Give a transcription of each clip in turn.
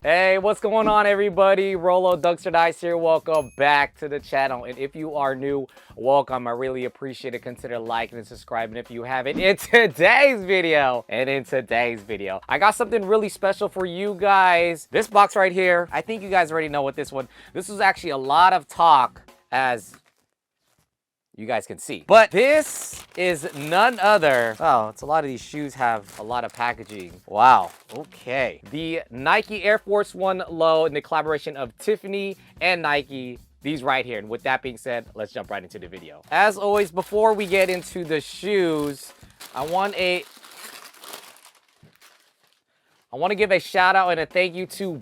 Hey, what's going on, everybody? Rolo dunksrnice here. Welcome back to the channel. And if you are new, welcome. I really appreciate it. Consider liking and subscribing if you haven't. In today's video, I got something really special for you guys. This box right here, I think you guys already know what this one. This was actually a lot of talk, as you guys can see. But this is none other. Oh, it's a lot of these shoes have a lot of packaging. Wow. Okay. The Nike Air Force 1 Low in the collaboration of Tiffany and Nike. These right here. And with that being said, let's jump right into the video. As always, before we get into the shoes, I want to give a shout out and a thank you to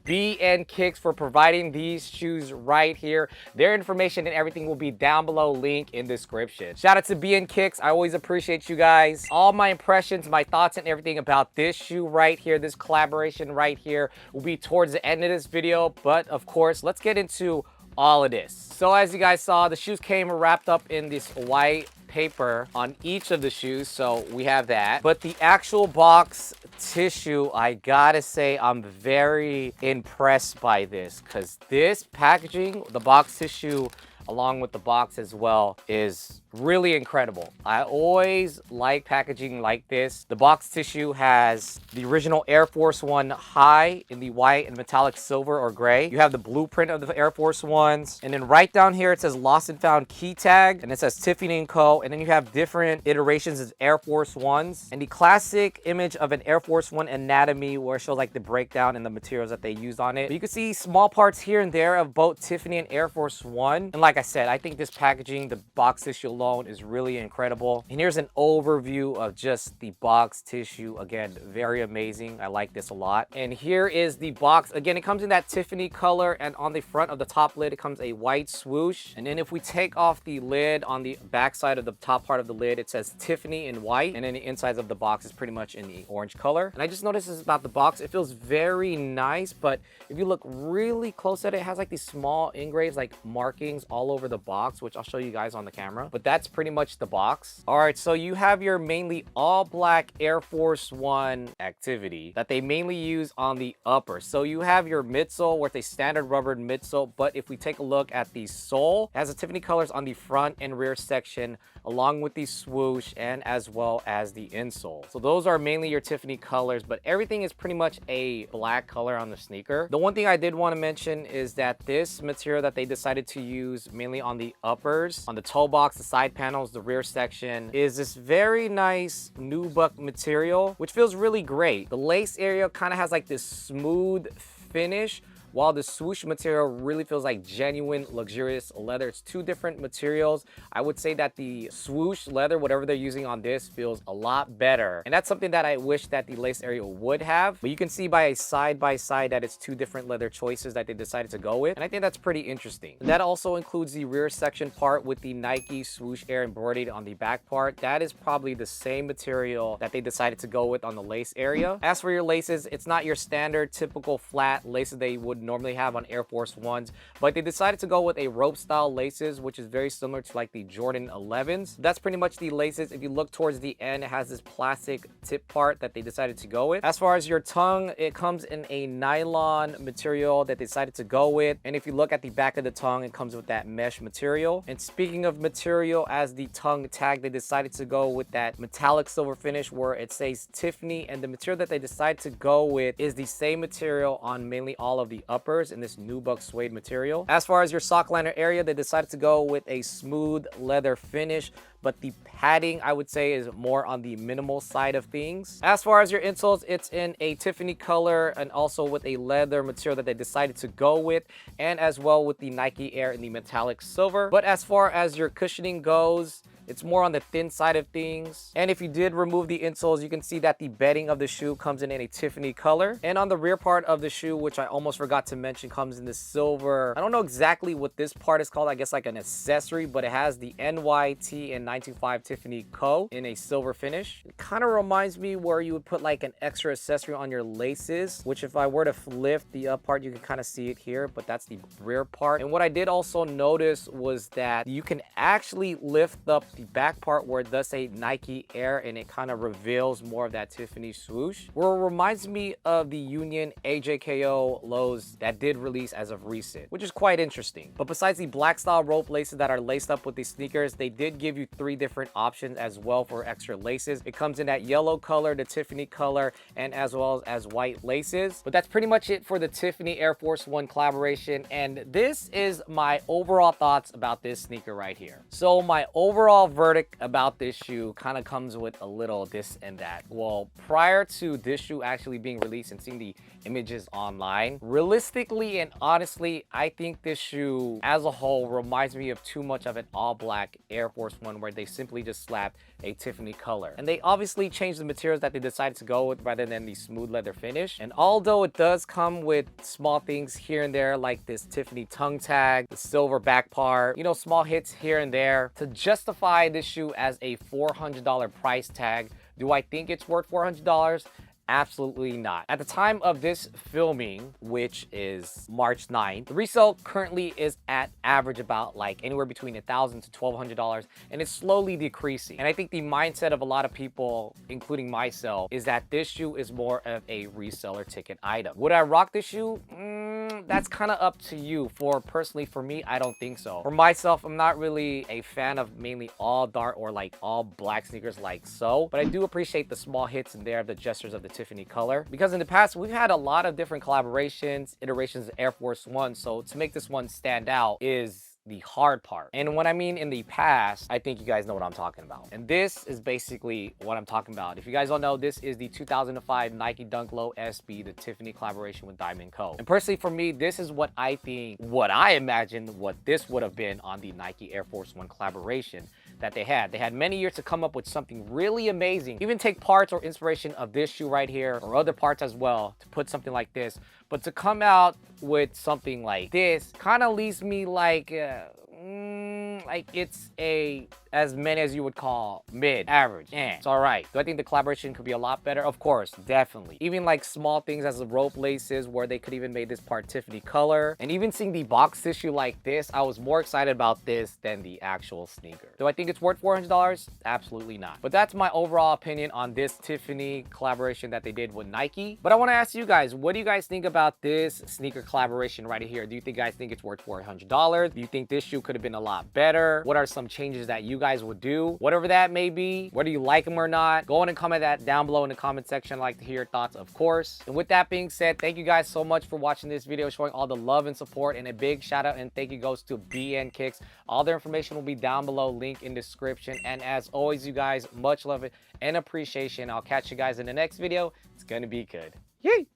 Kicks for providing these shoes right here. Their information and everything will be down below, link in description. Shout out to Kicks. I always appreciate you guys. All my impressions, my thoughts and everything about this shoe right here, this collaboration right here, will be towards the end of this video. But of course, let's get into all of this. So as you guys saw, the shoes came wrapped up in this white paper on each of the shoes, so we have that. But the actual box tissue, I gotta say, I'm very impressed by this, because this packaging, the box tissue along with the box as well, is really incredible. I always like packaging like this. The box tissue has the original Air Force 1 high in the white and metallic silver or gray. You have the blueprint of the Air Force 1s. And then right down here, it says lost and found key tag. And it says Tiffany Co. And then you have different iterations of Air Force 1s. And the classic image of an Air Force 1 anatomy where it shows like the breakdown and the materials that they used on it. But you can see small parts here and there of both Tiffany and Air Force 1. And like I said, I think this packaging, the box tissue alone, is really incredible. And here's an overview of just the box tissue. Again, very amazing. I like this a lot. And here is the box. Again, it comes in that Tiffany color, and on the front of the top lid, it comes a white swoosh. And then if we take off the lid, on the back side of the top part of the lid, it says Tiffany in white, and then the insides of the box is pretty much in the orange color. And I just noticed this about the box. It feels very nice, but if you look really close at it, it has like these small engraves, like markings all over the box, which I'll show you guys on the camera. But that's pretty much the box. All right, so you have your mainly all black Air Force 1 activity that they mainly use on the upper. So you have your midsole with a standard rubbered midsole, but if we take a look at the sole, it has the Tiffany colors on the front and rear section, along with the swoosh and as well as the insole. So those are mainly your Tiffany colors, but everything is pretty much a black color on the sneaker. The one thing I did want to mention is that this material that they decided to use mainly on the uppers, on the toe box, the side panels, the rear section, is this very nice nubuck material, which feels really great. The lace area kind of has like this smooth finish, while the swoosh material really feels like genuine, luxurious leather. It's two different materials. I would say that the swoosh leather, whatever they're using on this, feels a lot better. And that's something that I wish that the lace area would have. But you can see by a side-by-side that it's two different leather choices that they decided to go with. And I think that's pretty interesting. And that also includes the rear section part with the Nike swoosh air embroidered on the back part. That is probably the same material that they decided to go with on the lace area. As for your laces, it's not your standard typical flat laces they would normally have on Air Force 1s, but they decided to go with a rope style laces, which is very similar to like the Jordan 11s. That's pretty much the laces. If you look towards the end, it has this plastic tip part that they decided to go with. As far as your tongue, it comes in a nylon material that they decided to go with. And if you look at the back of the tongue, it comes with that mesh material. And speaking of material, as the tongue tag, they decided to go with that metallic silver finish where it says Tiffany, and the material that they decided to go with is the same material on mainly all of the uppers in this nubuck suede material. As far as your sock liner area, they decided to go with a smooth leather finish, but the padding, I would say, is more on the minimal side of things. As far as your insoles, it's in a Tiffany color and also with a leather material that they decided to go with, and as well with the Nike Air in the metallic silver. But as far as your cushioning goes, it's more on the thin side of things. And if you did remove the insoles, you can see that the bedding of the shoe comes in a Tiffany color. And on the rear part of the shoe, which I almost forgot to mention, comes in the silver. I don't know exactly what this part is called. I guess like an accessory, but it has the NYT and 925 Tiffany Co. in a silver finish. It kind of reminds me where you would put like an extra accessory on your laces, which if I were to lift the up part, you can kind of see it here, but that's the rear part. And what I did also notice was that you can actually lift up the back part where it does say Nike Air and it kind of reveals more of that Tiffany swoosh, where it reminds me of the Union AJKO lows that did release as of recent, which is quite interesting. But besides the black style rope laces that are laced up with these sneakers, they did give you 3 different options as well for extra laces. It comes in that yellow color, the Tiffany color, and as well as white laces. But that's pretty much it for the Tiffany Air Force One collaboration, and this is my overall thoughts about this sneaker right here. So my overall verdict about this shoe kind of comes with a little this and that. Well, prior to this shoe actually being released and seeing the images online, realistically and honestly, I think this shoe as a whole reminds me of too much of an all black Air Force One where they simply just slapped a Tiffany color. And they obviously changed the materials that they decided to go with rather than the smooth leather finish. And although it does come with small things here and there like this Tiffany tongue tag, the silver back part, you know, small hits here and there, to justify this shoe as a $400 price tag, do I think it's worth $400? Absolutely not. At the time of this filming, which is March 9th, the resale currently is at average about like anywhere between $1,000 to $1,200, and it's slowly decreasing. And I think the mindset of a lot of people, including myself, is that this shoe is more of a reseller ticket item. Would I rock this shoe? That's kind of up to you. Personally, for me, I don't think so. For myself, I'm not really a fan of mainly all dark or like all black sneakers like so, but I do appreciate the small hits in there, the gestures of the Tiffany color, because in the past we've had a lot of different collaborations, iterations of Air Force One, so to make this one stand out is the hard part. And when I mean in the past, I think you guys know what I'm talking about. And this is basically what I'm talking about. If you guys don't know, this is the 2005 Nike Dunk Low SB, the Tiffany collaboration with Diamond Co. And personally for me, this is what I think, what I imagine what this would have been on the Nike Air Force One collaboration that they had. They had many years to come up with something really amazing. Even take parts or inspiration of this shoe right here or other parts as well to put something like this. But to come out with something like this kind of leaves me like it's as many as you would call mid, average. It's all right. Do I think the collaboration could be a lot better? Of course, definitely. Even like small things as the rope laces where they could even make this part Tiffany color. And even seeing the box tissue like this, I was more excited about this than the actual sneaker. Do I think it's worth $400? Absolutely not. But that's my overall opinion on this Tiffany collaboration that they did with Nike. But I want to ask you guys, what do you guys think about this sneaker collaboration right here? Do you guys think it's worth $400? Do you think this shoe could have been a lot better? What are some changes that you guys would do? Whatever that may be, whether you like them or not, go on and comment that down below in the comment section. I'd like to hear your thoughts, of course. And with that being said, thank you guys so much for watching this video, showing all the love and support, and a big shout out and thank you goes to BN Kicks. All their information will be down below, link in description. And as always, you guys, much love and appreciation. I'll catch you guys in the next video. It's gonna be good. Yay!